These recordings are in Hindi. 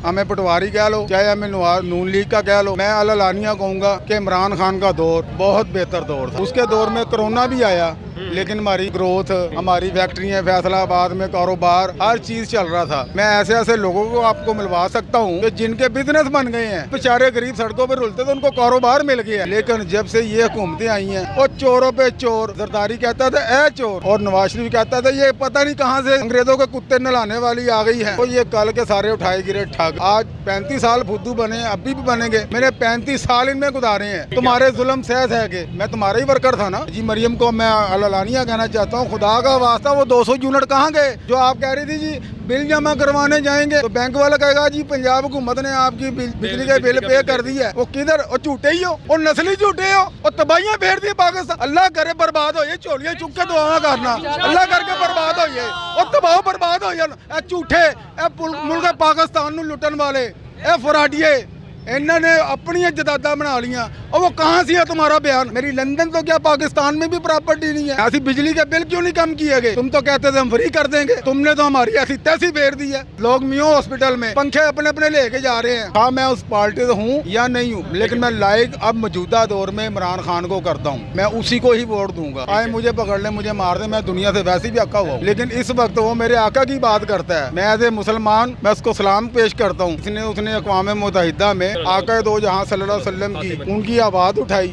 हमें पटवारी कह लो, चाहे हमें नून लीग का कह लो, मैं अलानिया कहूँगा कि इमरान खान का दौर बहुत बेहतर दौर था। उसके दौर में कोरोना भी आया, लेकिन हमारी ग्रोथ, हमारी फैक्ट्रियाँ, फैसलाबाद में कारोबार, हर चीज चल रहा था। मैं ऐसे ऐसे लोगों को आपको मिलवा सकता हूँ कि जिनके बिजनेस बन गए हैं, बेचारे गरीब सड़कों पर रुलते थे, उनको कारोबार मिल गया। लेकिन जब से ये हुकूमतें आई हैं, और चोरों पे चोर, जरदारी कहता था ए चोर, और नवाज शरीफ कहता था ये पता नहीं कहाँ से अंग्रेजों के कुत्ते नहलाने वाली आ गई है। तो ये कल के सारे उठाए गिरे ठग। आज 35 साल फुद्दू बने, अभी भी बनेंगे। मैंने 35 साल इनमें गुजारे हैं। तुम्हारे जुल्म सहज है कि मैं तुम्हारा ही वर्कर था ना जी। मरियम को मैं अलानिया कहना चाहता हूँ, खुदा का वास्ता वो 200 यूनिट कहाँ गए जो आप कह रही थी जी बिल जमा करवाने जाएंगे, तो बैंक वाला कहेगा जी पंजाब हुकूमत ने आपकी बिजली के बिल पे कर दी है। वो किधर, और झूठे ही हो, और नस्ली झूठे हो, और तबाहियां फेर दी पाकिस्तान। अल्लाह करे बर्बाद हो ये, चोलियां चुक के दुआ करना, अल्लाह करके बर्बाद हो ये, और तबाह बर्बाद हो ये झूठे मुल्क पाकिस्तान लुटन वाले ए फराडिये, इन्होंने अपनी जदादा बना लिया। और वो कहाँ से है तुम्हारा बयान? मेरी लंदन तो क्या पाकिस्तान में भी प्रॉपर्टी नहीं है। ऐसी बिजली के बिल क्यों नहीं कम किए गए? तुम तो कहते थे हम फ्री कर देंगे, तुमने तो हमारी ऐसी तैसी फेर दी है। लोग मियो हॉस्पिटल में पंखे अपने अपने लेके जा रहे हैं। हाँ मैं उस पार्टी से हूँ या नहीं हूँ, लेकिन मैं लाइक अब मौजूदा दौर में इमरान खान को करता हूँ। मैं उसी को ही वोट दूंगा। आए मुझे पकड़ ले, मुझे मार दे, मैं दुनिया से वैसे भी अक्का हुआ, लेकिन इस वक्त वो मेरे आका की बात करता है। मैं एज ए मुसलमान मैं उसको सलाम पेश करता हूँ। उसने अक़वाम मुत्तहिदा में आका दो जहां सल्लल्लाहु अलैहि वसल्लम की उनकी आवाज उठाई,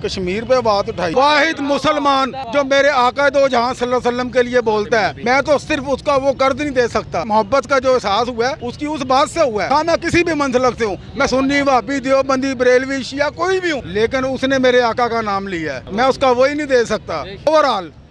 कश्मीर पे बात उठाई। वाहिद मुसलमान जो मेरे आका दो जहां सल्लल्लाहु अलैहि वसल्लम के लिए बोलता है, मैं तो सिर्फ उसका वो कर्ज नहीं दे सकता। मोहब्बत का जो एहसास हुआ है उसकी उस बात से हुआ है। हाँ मैं किसी भी मंसलक से हूँ, मैं सुन्नी, वहाबी, देवबंदी, बरेलवी, शिया कोई भी हूँ, लेकिन उसने मेरे आका का नाम लिया है, मैं उसका वही नहीं दे सकता।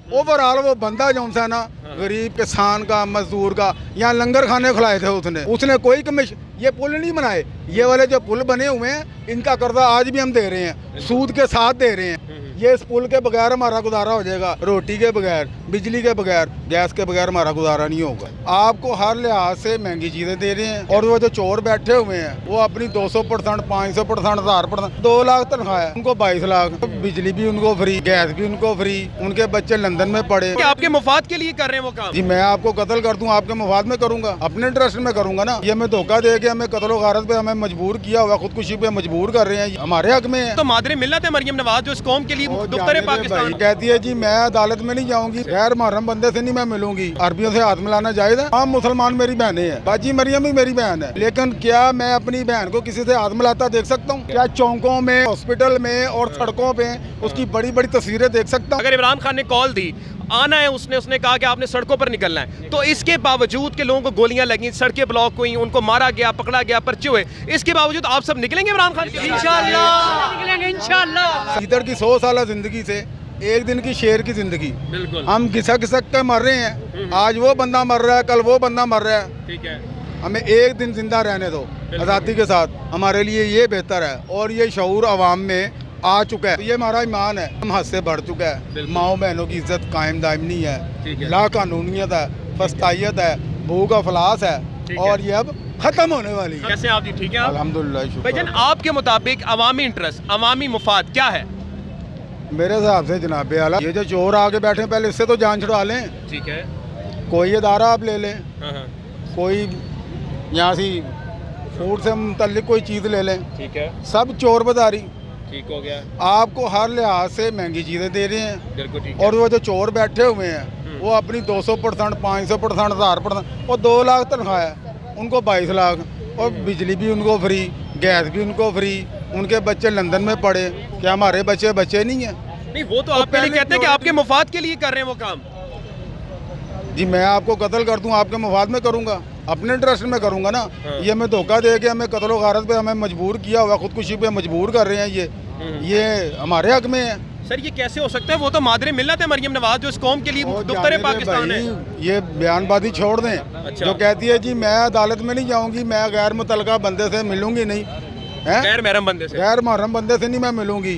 ओवरऑल वो बंदा जो सा ना गरीब किसान का, मजदूर का, यहाँ लंगर खाने खिलाए थे उसने कोई कमीशन, ये पुल नहीं बनाए। ये वाले जो पुल बने हुए हैं इनका कर्जा आज भी हम दे रहे हैं, सूद के साथ दे रहे हैं। ये इस पुल के बगैर हमारा गुजारा हो जाएगा, रोटी के बगैर, बिजली के बगैर, गैस के बगैर हमारा गुजारा नहीं होगा। आपको हर लिहाज से महंगी चीजें दे रहे हैं, और वो जो चोर बैठे हुए हैं वो अपनी 200%, 500%, 1000%, 2 लाख तनख्वाह है, उनको 22 लाख, बिजली भी उनको फ्री, गैस भी उनको फ्री, उनके बच्चे लंदन में पढ़े। आपके मुफाद के लिए कर रहे हैं वो काम? जी मैं आपको कत्ल कर दूं आपके मुफाद में करूंगा, अपने इंटरेस्ट में करूंगा ना। ये हमें धोखा दे के हमें कत्ल गारत पे हमें मजबूर किया हुआ, खुदकुशी पे मजबूर कर रहे हैं, हमारे हक में है। तो मादरे मिल्लत है मरियम नवाज जो इस कौम के लिए दुख्तर पाकिस्तान कहती है जी मैं अदालत में नहीं जाऊंगी, गैर मुहर्रम बंदे से नहीं मैं मिलूंगी, अरबियों से हाथ मिलाना जायज़ है। हम मुसलमान मेरी बहनें हैं, बाजी मरियम भी मेरी बहन है, लेकिन क्या मैं अपनी बहन को किसी से हाथ मिलाता देख सकता हूँ? क्या चौकों में, हॉस्पिटल में और सड़कों पे उसकी बड़ी बड़ी तस्वीरें देख सकता हूँ? अगर इमरान खान ने कॉल दी आना है, उसने कहा कि आपने सड़कों पर निकलना है, तो इसके बावजूद के लोगों को गोलियां लगी, सड़कें ब्लॉक हुई, उनको मारा गया, पकड़ा गया, पर्चे हुए, इसके बावजूद आप सब निकलेंगे इमरान खान के? इंशाअल्लाह निकलेंगे इंशाअल्लाह। इधर की 100 साल जिंदगी से एक दिन की शेर की जिंदगी, बिल्कुल हम घिसक घिसक के मर रहे हैं। आज वो बंदा मर रहा है, कल वो बंदा मर रहा है, ठीक है। हमें एक दिन जिंदा रहने दो आज़ादी के साथ, हमारे लिए ये बेहतर है। और ये शऊर अवाम में आ चुका है, तो ये हमारा ईमान है, हम हद से बढ़ चुका है। माओ बहनों की इज्जत कायम दायम नहीं है, ला कानूनियत है, फस्तायत है, भूख अफलास है, और ये अब खत्म होने वाली है। कैसे आप जी? ठीक है अल्हम्दुलिल्लाह। भाईजान आपके मुताबिक अवामी इंटरेस्ट, अवामी मुफाद क्या है? मेरे हिसाब से जनाब आला, ये जो चोर आगे बैठे हैं पहले इससे तो जान छुड़ा लें। ठीक है। कोई अदारा आप ले लें, कोई यहाँ से फूड से मुतल्लिक कोई चीज़ ले लें, ठीक है, सब चोर बाजारी, ठीक हो गया। आपको हर लिहाज से महंगी चीज़ें दे रहे हैं, बिल्कुल ठीक। और वो जो चोर बैठे हुए हैं वो अपनी 200%, 500%, 1000%, और 2 लाख तनख्वाह है, उनको 22 लाख, और बिजली भी उनको फ्री, गैस भी उनको फ्री, उनके बच्चे लंदन में पढ़े। क्या हमारे बच्चे नहीं हैं? नहीं, वो तो आपके लिए कहते हैं कि आपके मुफाद के लिए कर रहे हैं वो काम। जी मैं आपको कत्ल कर दूं आपके मुफाद में करूंगा, अपने इंटरेस्ट में करूंगा ना। ये हमें धोखा दे के हमें कत्ल गारत पे हमें मजबूर किया हुआ, खुदकुशी पे मजबूर कर रहे हैं, ये हमारे हक में है। सर ये कैसे हो सकता है? वो तो मादरे मिल्लत है मरियम नवाज जो इस कौम के लिए दुख्तर पाकिस्तान है। ये बयानबाजी छोड़ दें। अच्छा। जो कहती है जी मैं अदालत में नहीं जाऊंगी, मैं गैर मुतलका बंदे से मिलूंगी नहीं, गैर महरम बंदे से, गैर मुहर्रम बंदे से नहीं मैं मिलूंगी,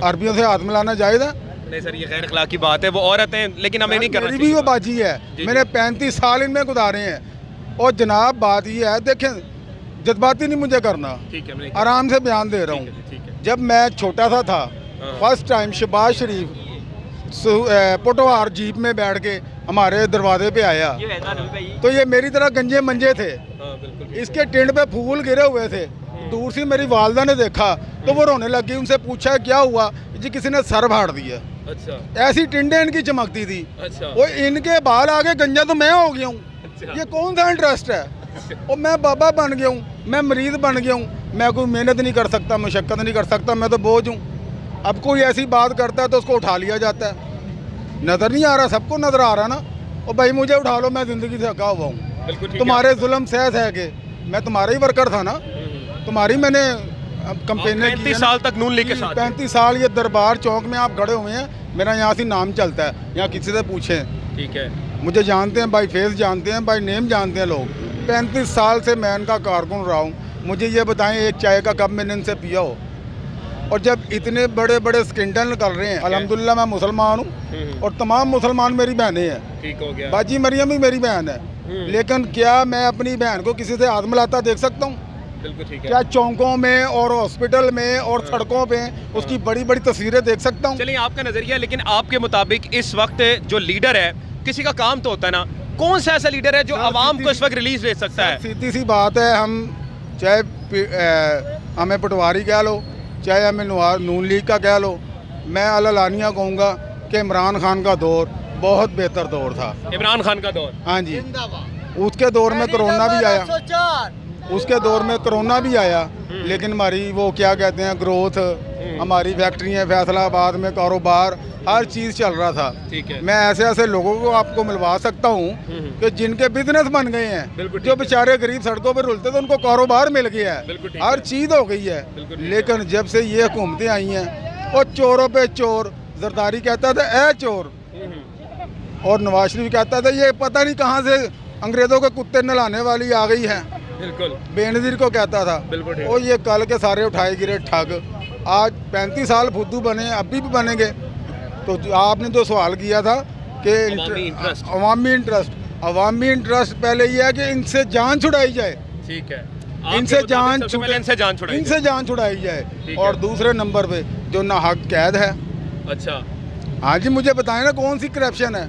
अरबियों से हाथ मिलाना जायज़ है? नहीं सर ये गैर अखलाकी बात है, वो औरत है, लेकिन हमें नहीं करना मेरी भी वो बाजी है, मैंने 35 साल इनमें गुजारे हैं। और जनाब बात ये है, देखें जज्बाती नहीं मुझे करना, ठीक है, आराम से बयान दे रहा हूँ। जब मैं छोटा सा था, फर्स्ट टाइम शहबाज शरीफ पोटोहार जीप में बैठ के हमारे दरवाजे पे आया ये हैरान हुई भाई। तो ये मेरी तरह गंजे मंजे थे, हाँ बिल्कुल। इसके टिंड पे फूल गिरे हुए थे। दूर से मेरी वालदा ने देखा तो वो रोने लगी, उनसे पूछा क्या हुआ, जी किसी ने सर फाड़ दिया। अच्छा ऐसी टिंडे इनकी चमकती थी। अच्छा। वो इनके बाल आगे गंजा तो मैं हो गया हूँ, अच्छा। ये कौन सा इंटरेस्ट है। और मैं बाबा बन गया हूँ, मैं मरीज बन गया हूँ, मैं कोई मेहनत नहीं कर सकता, मशक्क़त नहीं कर सकता, मैं तो बोझ हूँ। अब कोई ऐसी बात करता है तो उसको उठा लिया जाता है। नज़र नहीं आ रहा, सबको नज़र आ रहा ना। और भाई मुझे उठा लो, मैं ज़िंदगी से थका हुआ हूँ। बिल्कुल ठीक तुम्हारे जुल्म सह है कि मैं तुम्हारा ही वर्कर था ना, तुम्हारी मैंने कंपेनें की 35 साल तक नून लीग के साथ 35 साल ये दरबार चौक में आप खड़े हुए हैं, मेरा यहाँ से नाम चलता है, यहाँ किसी से पूछें, ठीक है। मुझे जानते हैं, बाई फेस जानते हैं, बाई नेम जानते हैं लोग। 35 साल से मैं इनका कारकुन रहा हूँ। मुझे ये बताएं एक चाय का कप मैंने इनसे पिया हो। और जब इतने बड़े बड़े स्कैंडल निकल रहे हैं, अल्हम्दुलिल्लाह मैं मुसलमान हूँ और तमाम मुसलमान मेरी बहनें हैं, ठीक हो गया। बाजी मरियम भी मेरी बहन है, लेकिन क्या मैं अपनी बहन को किसी से हाथ मिलाता देख सकता हूँ? बिल्कुल ठीक है। क्या चौकों में और हॉस्पिटल में और सड़कों पे उसकी बड़ी बड़ी तस्वीरें देख सकता हूँ? चलिए आपका नजरिया, लेकिन आपके मुताबिक इस वक्त जो लीडर है, किसी का काम तो होता है ना, कौन सा ऐसा लीडर है जो आवाम को इस वक्त रिलीज दे सकता है? सीधी सी बात है, हम चाहे हमें पटवारी कह लो, चाहे हमें नून लीग का कह लो, मैं अल्लानिया कहूँगा कि इमरान खान का दौर बहुत बेहतर दौर था। इमरान खान का दौर, हाँ जी, उसके दौर में कोरोना भी आया, उसके दौर में कोरोना भी आया, लेकिन हमारी वो क्या कहते हैं ग्रोथ, हमारी फैक्ट्रियाँ, फैसलाबाद में कारोबार, हर चीज़ चल रहा था। ठीक है। मैं ऐसे ऐसे लोगों को आपको मिलवा सकता हूँ कि जिनके बिजनेस बन गए हैं, जो बेचारे गरीब सड़कों पर रुलते थे उनको कारोबार मिल गया है, हर चीज़ हो गई है। लेकिन जब से ये हुकूमतें आई हैं, और चोरों पे चोर, जरदारी कहता था ए चोर, और नवाज शरीफ कहता था ये पता नहीं कहाँ से अंग्रेज़ों के कुत्ते नहलाने वाली आ गई है, बिल्कुल बेनज़ीर को कहता था। बिल्कुल। और ये कल के सारे उठाए गिरे ठग, आज 35 साल फुद्दू बने, अभी भी बनेंगे। तो आपने जो सवाल किया था कि अवामी इंटरेस्ट पहले ये है कि इनसे जान छुड़ाई जाए, ठीक है, इनसे जान छुड़ाई जाए। और दूसरे नंबर पे जो नाहक कैद है। अच्छा, हाँ जी, मुझे बताएं ना कौन सी करप्शन है,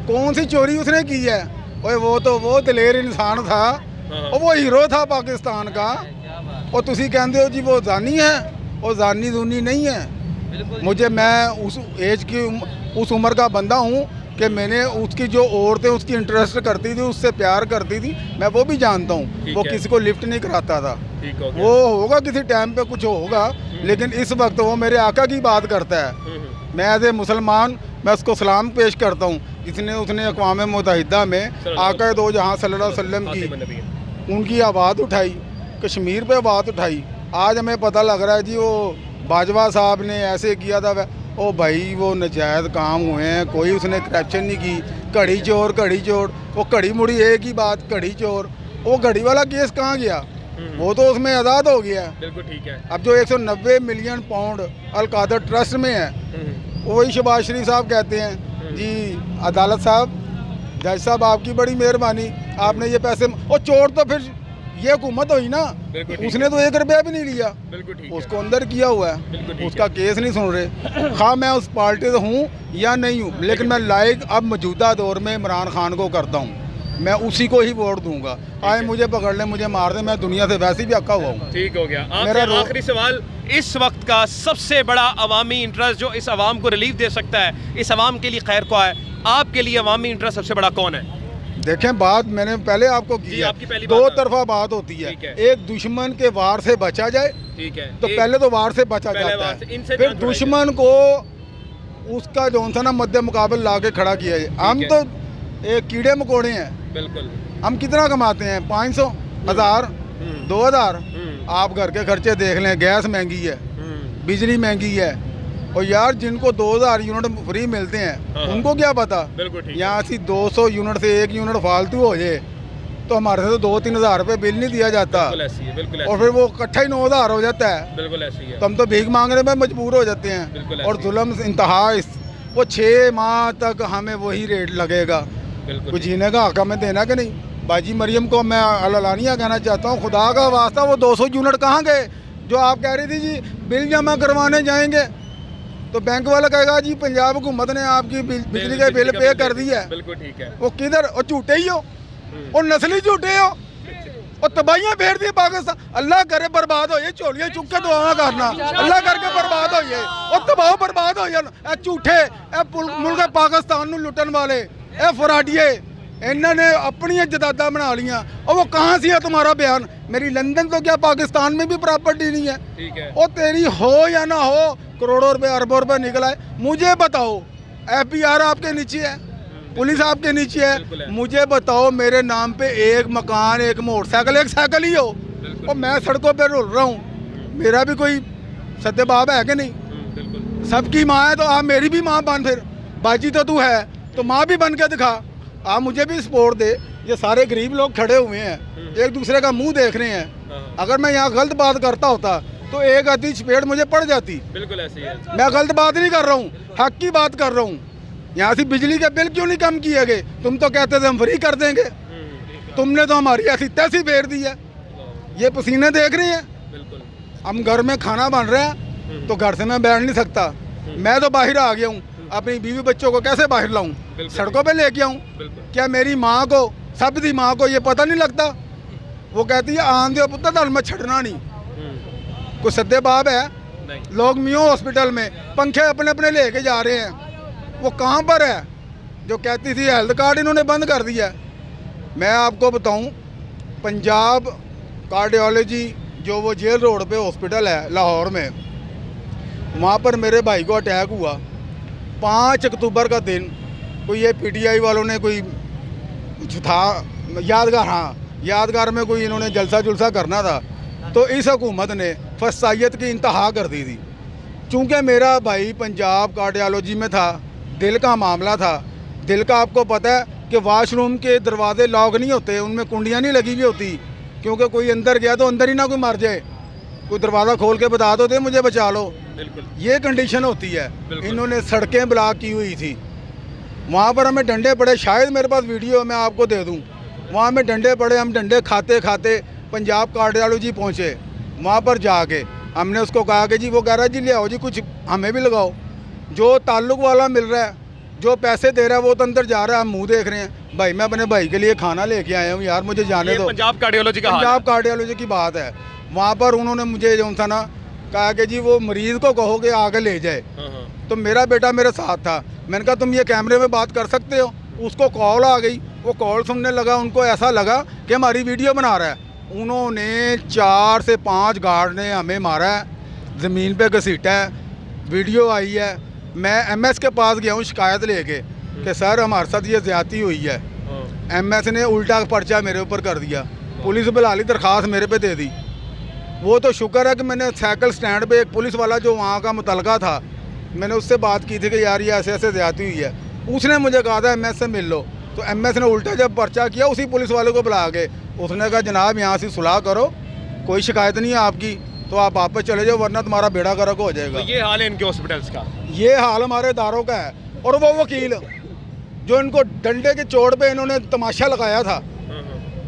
कौन सी चोरी उसने की है? ओए वो तो वो दिलेर इंसान था, और वो हीरो था पाकिस्तान का, और तुसी कहते हो जी वो जानी है, और जानी दूनी नहीं है। मुझे, मैं उस एज की उस उम्र का बंदा हूँ कि मैंने उसकी जो औरतें उसकी इंटरेस्ट करती थी, उससे प्यार करती थी, मैं वो भी जानता हूँ। वो किसी को लिफ्ट नहीं कराता था, वो होगा किसी टाइम पे कुछ होगा, लेकिन इस वक्त वो मेरे आका की बात करता है। मैं एज ए मुसलमान मैं उसको सलाम पेश करता हूँ, जिसने उसने अक़वाम मुत्तहिदा में आका दो जहाँ सल्लल्लाहु अलैहि वसल्लम की उनकी आवाज़ उठाई, कश्मीर पे आवाज़ उठाई। आज हमें पता लग रहा है जी वो बाजवा साहब ने ऐसे किया था, ओ भाई वो नजायज़ काम हुए हैं, कोई उसने करप्शन नहीं की। घड़ी चोर, वो घड़ी मुड़ी एक ही बात, घड़ी चोर। वो घड़ी वाला केस कहाँ गया? वो तो उसमें आज़ाद हो गया। बिल्कुल ठीक है। अब जो 190 मिलियन पाउंड अल-कादर ट्रस्ट में है, वही शहबाज शरीफ साहब कहते हैं जी अदालत साहब, जज साहब आपकी बड़ी मेहरबानी, आपने ये पैसे, और चोर तो फिर ये हुकूमत हुई ना, उसने तो 1 रुपया भी नहीं लिया, उसको अंदर किया हुआ है, उसका केस नहीं सुन रहे। हाँ मैं उस पार्टी से हूँ या नहीं हूँ, लेकिन मैं लाइक अब मौजूदा दौर में इमरान खान को करता हूँ, मैं उसी को ही वोट दूंगा। आए मुझे पकड़ ले, मुझे मार दे, मैं दुनिया से वैसे भी अक्का हुआ हूँ। ठीक हो गया। मेरा आखिरी सवाल, इस वक्त का सबसे बड़ा अवामी इंटरेस्ट जो इस अवाम को रिलीफ दे सकता है, इस अवाम के लिए खैर को है, आपके लिए अवामी इंटरेस्ट सबसे बड़ा कौन है? देखें, बात मैंने पहले आपको की है, दो तरफा बात होती है। एक दुश्मन के वार से बचा जाए, ठीक है, तो पहले तो वार से बचा जाता है, फिर दुश्मन को उसका जो सा ना मध्य मुकाबल ला के खड़ा किया जाए। हम तो एक कीड़े मकोड़े हैं, बिल्कुल। हम कितना कमाते हैं? 500, 1000, 2000। आप घर के खर्चे देख लें, गैस महंगी है, बिजली महंगी है, और यार जिनको 2000 यूनिट फ्री मिलते हैं उनको क्या पता, यहाँ से 200 यूनिट से 1 यूनिट फालतू हो जाए तो हमारे से तो 2-3 हज़ार रुपये बिल नहीं दिया जाता, और फिर वो इकट्ठा ही 9000 हो जाता है। बिल्कुल ऐसी है। तो हम तो भीख मांगने में मजबूर हो जाते हैं, और जुल्म इंतहा। वो 6 माह तक हमें वही रेट लगेगा, कुछ जीने का हक हमें देना कि नहीं? बाजी मरियम को मैं अल्लानिया कहना चाहता हूँ, खुदा का वास्ता वो 200 यूनिट कहाँ गए जो आप कह रही थी जी बिल जमा करवाने जाएंगे? तो बैंक वाला कहेगा जी पंजाब हुकूमत ने आपकी बिजली का बिल पे कर दिया है। बिल्कुल ठीक है। वो किधर, और झूठे ही हो, और नस्ली झूठे हो, और तबाहियां फेर दी पाकिस्तान। अल्लाह करे बर्बाद हो ये, झोलियां चुक के दुआ करना, अल्लाह करके बर्बाद हो ये, और तबाह बर्बाद हो जाए झूठे मुल्क पाकिस्तान नूं लुटन वाले ए फराडिए। इन्होंने अपनी जदादा बना लिया, और वो कहाँ से है तुम्हारा बयान? मेरी लंदन तो क्या पाकिस्तान में भी प्रॉपर्टी नहीं है। ठीक है। और तेरी हो या ना हो, करोड़ों रुपए अरबों रुपए निकला है, मुझे बताओ। FBI आपके नीचे है, पुलिस आपके नीचे है, मुझे बताओ मेरे नाम पे एक मकान, एक मोटरसाइकिल, एक साइकिल ही हो, और मैं सड़कों पे रुल रहा हूँ, मेरा भी कोई सत्य बाप है कि नहीं? सबकी माँ है तो आप मेरी भी माँ बन, फिर बाजी तो तू है तो माँ भी बन के दिखा, आप मुझे भी सपोर्ट दे। ये सारे गरीब लोग खड़े हुए हैं, एक दूसरे का मुंह देख रहे हैं। अगर मैं यहाँ गलत बात करता होता तो एक आधी चपेट मुझे पड़ जाती। बिल्कुल ऐसे ही है। मैं गलत बात नहीं कर रहा हूँ, हक की बात कर रहा हूँ। यहाँ से बिजली के बिल क्यों नहीं कम किए गए? तुम तो कहते थे हम फ्री कर देंगे, तुमने तो हमारी ऐसी तैसी फेर दी है। ये पसीने देख रहे हैं, हम घर में खाना बन रहा है तो घर से मैं बैठ नहीं सकता, मैं तो बाहर आ गया हूँ, अपनी बीवी बच्चों को कैसे बाहर लाऊं? सड़कों पे लेके आऊं? क्या मेरी माँ को, सब दी माँ को ये पता नहीं लगता? वो कहती है आन दो पुत्र दल में छड़ना नहीं। कुछ सद्दे बाप है नहीं। लोग मियो हॉस्पिटल में पंखे अपने अपने लेके जा रहे हैं, वो कहाँ पर है? जो कहती थी हेल्थ कार्ड इन्होंने बंद कर दिया है। मैं आपको बताऊं, पंजाब कार्डियोलॉजी जो वो जेल रोड पे हॉस्पिटल है लाहौर में, वहाँ पर मेरे भाई को अटैक हुआ 5 अक्टूबर का दिन। कोई ये PTI वालों ने कोई कुछ था यादगार, हाँ यादगार में कोई इन्होंने जलसा जुलसा करना था, तो इस हुकूमत ने फसाइयत की इंतहा कर दी थी। चूँकि मेरा भाई पंजाब कार्डियोलॉजी में था, दिल का मामला था, दिल का आपको पता है कि वाशरूम के दरवाजे लॉक नहीं होते, उनमें कुंडियाँ नहीं लगी हुई होती, क्योंकि कोई अंदर गया तो अंदर ही ना कोई मर जाए, कोई दरवाज़ा खोल के बता दो दे मुझे बचा लो। ये कंडीशन होती है। इन्होंने सड़कें ब्लॉक की हुई थी, वहाँ पर हमें डंडे पड़े, शायद मेरे पास वीडियो मैं आपको दे दूँ, वहाँ में डंडे पड़े, हम डंडे खाते खाते पंजाब कार्डियोलॉजी पहुँचे। वहाँ पर जाके हमने उसको कहा कि जी, वो कह रहा है जी ले आओ जी कुछ हमें भी लगाओ। जो ताल्लुक वाला मिल रहा है, जो पैसे दे रहा है, वो तो अंदर जा रहा है, हम मुँह देख रहे हैं। भाई मैं अपने भाई के लिए खाना लेके आया हूँ यार, मुझे जाने दो। पंजाब कार्डियोलॉजी का, पंजाब कार्डियोलॉजी की बात है। वहाँ पर उन्होंने मुझे जो था ना कहा कि जी वो मरीज़ को कहो कि आगे ले जाए। तो मेरा बेटा मेरे साथ था, मैंने कहा तुम ये कैमरे में बात कर सकते हो? उसको कॉल आ गई, वो कॉल सुनने लगा, उनको ऐसा लगा कि हमारी वीडियो बना रहा है। उन्होंने 4 से 5 गार्ड ने हमें मारा है, ज़मीन पे घसीटा है, वीडियो आई है। मैं MS के पास गया हूँ शिकायत लेके कि सर हमारे साथ ये ज़्यादती हुई है। MS ने उल्टा पर्चा मेरे ऊपर कर दिया, पुलिस बुला ली, दरख्वास्त मेरे पे दे दी। वो तो शुक्र है कि मैंने साइकिल स्टैंड पे एक पुलिस वाला जो वहाँ का मुतलका था, मैंने उससे बात की थी कि यार ये ऐसे ऐसे ज़्यादती हुई है। उसने मुझे कहा था MS से मिल लो, तो MS ने उल्टा जब पर्चा किया उसी पुलिस वाले को बुला के उसने कहा जनाब यहाँ से सुलह करो, कोई शिकायत नहीं है आपकी, तो आप वापस चले जाओ वरना तुम्हारा बेड़ा गर्क हो जाएगा। तो ये हाल है इनके हॉस्पिटल्स का, ये हाल हमारे दारों का है। और वो वकील जो इनको डंडे के चोट पे इन्होंने तमाशा लगाया था,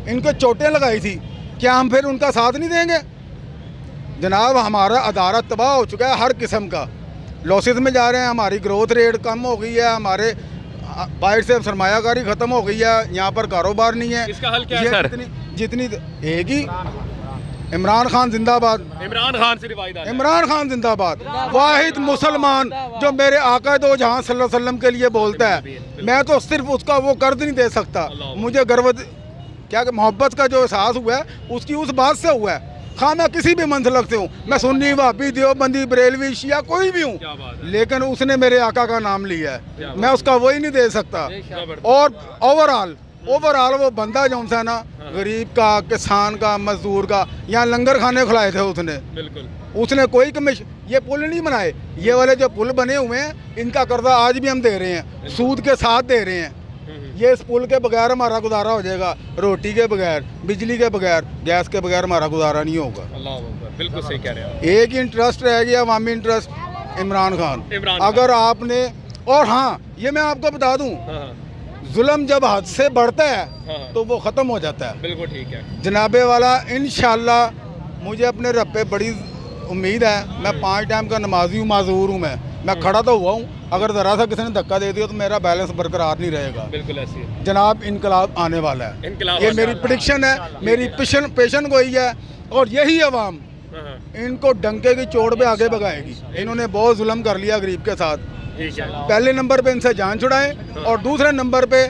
इनको चोटें लगाई थी, क्या हम फिर उनका साथ नहीं देंगे? जनाब हमारा अदारा तबाह हो चुका है, हर किस्म का लॉसेस में जा रहे हैं, हमारी ग्रोथ रेट कम हो गई है, हमारे बाहर से सरमायाकारी ख़त्म हो गई है, यहाँ पर कारोबार नहीं है। इसका हल क्या है सर? जितनी एक ही इमरान खान जिंदाबाद, इमरान खान से रिवायत है, इमरान खान जिंदाबाद, वाहिद मुसलमान जो मेरे आका दो जहां सल्लल्लाहु अलैहि वसल्लम के लिए बोलता है। मैं तो सिर्फ उसका वो कर्ज नहीं दे सकता, मुझे गर्व क्या मोहब्बत का जो एहसास हुआ है उसकी उस बात से हुआ है। हाँ मैं किसी भी मंसलक से हूँ, मैं सुन्नी वहाबी देवबंदी बरेलवी शिया कोई भी हूँ, लेकिन उसने मेरे आका का नाम लिया है, मैं उसका वही नहीं दे सकता। और ओवरऑल वो बंदा जो सा ना, गरीब का, किसान का, मजदूर का, यहाँ लंगर खाने खिलाए थे उसने। बिल्कुल उसने कोई कमीशन, ये पुल नहीं बनाए, ये वाले जो पुल बने हुए हैं इनका कर्जा आज भी हम दे रहे हैं, सूद के साथ दे रहे हैं। ये इस पुल के बगैर हमारा गुजारा हो जाएगा, रोटी के बगैर, बिजली के बगैर, गैस के बगैर हमारा गुजारा नहीं होगा। अल्लाह अकबर, बिल्कुल सही कह रहे हैं। एक ही इंटरेस्ट रह गया, अवामी इंटरेस्ट, इमरान खान। अगर आपने, और हाँ ये मैं आपको बता दूं, जुल्म जब हद से बढ़ता है तो वो ख़त्म हो जाता है। बिल्कुल ठीक है जनाबे वाला, इंशाल्लाह मुझे अपने रब पे बड़ी उम्मीद है। मैं 5 टाइम का नमाजी हूँ, माजूर हूँ मैं, मैं खड़ा तो हुआ हूँ, अगर ज़रा सा किसी ने धक्का दे दिया तो मेरा बैलेंस बरकरार नहीं रहेगा। बिल्कुल ऐसी है। जनाब इनकलाब आने वाला है, इनकलाब ये आने मेरी वाला है। प्रेडिक्शन है, मेरी पेशन गोई है। और यही अवाम हाँ, इनको डंके की चोट पे आगे भगाएगी। इन्होंने बहुत जुल्म कर लिया गरीब के साथ। ठीक है। पहले नंबर पे इनसे जान छुड़ाएं और दूसरे नंबर पे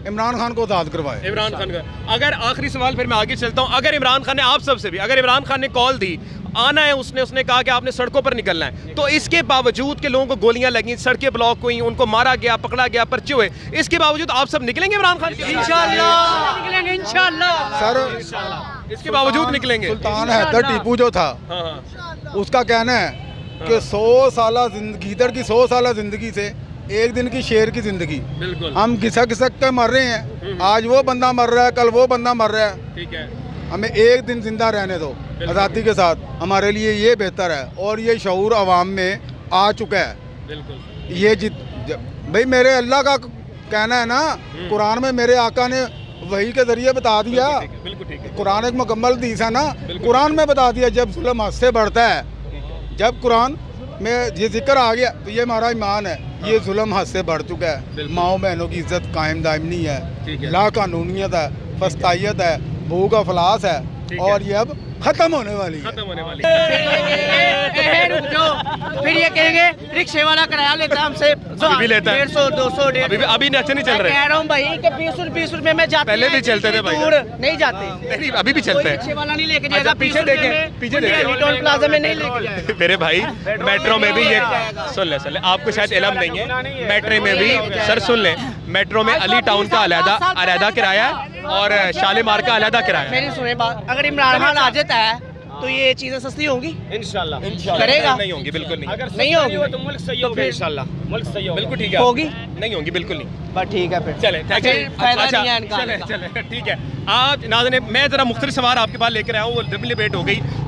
इमरान खान को आज़ाद करवाएं। इमरान खान का अगर आखिरी सवाल फिर मैं आगे चलता हूँ, अगर इमरान खान ने आप सबसे भी, अगर इमरान खान ने कॉल दी आना है, उसने कहा कि आपने सड़कों पर निकलना है, तो इसके बावजूद के लोगों को गोलियां लगी, सड़कें ब्लॉक हुई, उनको मारा गया, पकड़ा गया, पर्चे हुए, इसके बावजूद आप सब निकलेंगे इमरान खान के इंशाल्लाह निकलेंगे इंशाल्लाह। सर इसके बावजूद निकलेंगे। सुल्तान हैदर टीपू जो था, हाँ हाँ उसका कहना है कि 100 साल गीदड़ की 100 साल जिंदगी से एक दिन की शेर की जिंदगी। बिल्कुल हम घिसक के मर रहे हैं, आज वो बंदा मर रहा है, कल वो बंदा मर रहा है। ठीक है। हमें एक दिन जिंदा रहने दो आज़ादी के साथ, हमारे लिए ये बेहतर है। और ये शऊर अवाम में आ चुका है। बिल्कुल ये भाई मेरे अल्लाह का कहना है ना, कुरान में मेरे आका ने वही के जरिए बता दिया। बिल्कुल ठीक है। कुरान एक मुकम्मल हदीस है ना, कुरान में बता दिया जब जुल्म हद से बढ़ता है, जब कुरान में ये जिक्र आ गया तो ये हमारा ईमान है। ये जुल्म हद से बढ़ चुका है। माओ बहनों की इज्जत कायम दायम नहीं ठीक है। है, ला कानूनियत है, फस्तायत है, भूख अफलास है, ठीक और ये अब खत्म होने वाली है। खत्म होने वाली रुक जाओ, फिर ये कहेंगे रिक्शे वाला किराया लेता है हमसे अभी भी लेता है। 150 200 अभी अच्छे नहीं चल रहे। कह रहा हूँ भाई कि 20 रुपए में जाते पहले हैं, भी चलते थे भाई। दूर नहीं जाते, नहीं अभी भी चलते कोई हैं। रिक्शे वाला नहीं लेके अच्छा, जाएगा। पीछे 20 रुपए देखें, में पीछे देखें। मुंडिया टोल प्लाजा में नहीं लेके जाएगा। मेरे भाई मेट्रो में भी ये सुन ले आपको शायद इलम नहीं है, मेट्रो में भी सर सुन ले, मेट्रो में अली टाउन का अलहदा किराया है और शालीमार का अलहदा किराया है। मेरी सुने बात, अगर इमरान खान आ जाता है तो ये चीजें सस्ती होंगी इंशाल्लाह करेगा? नहीं होंगी, बिल्कुल नहीं। अगर नहीं होगी तो मुल्क सही होगा इंशाल्लाह, मुल्क सही होगा, बिल्कुल ठीक है। होगी? नहीं होगी, बिल्कुल नहीं। बस ठीक है फिर चले फिर फायदा नहीं है इनका। चले ठीक है। आज नाज़रीन मैं ज़रा मुख्तलिफ सवाल आपके पास लेकर आया हूँ, वो डबल डिबेट हो गई।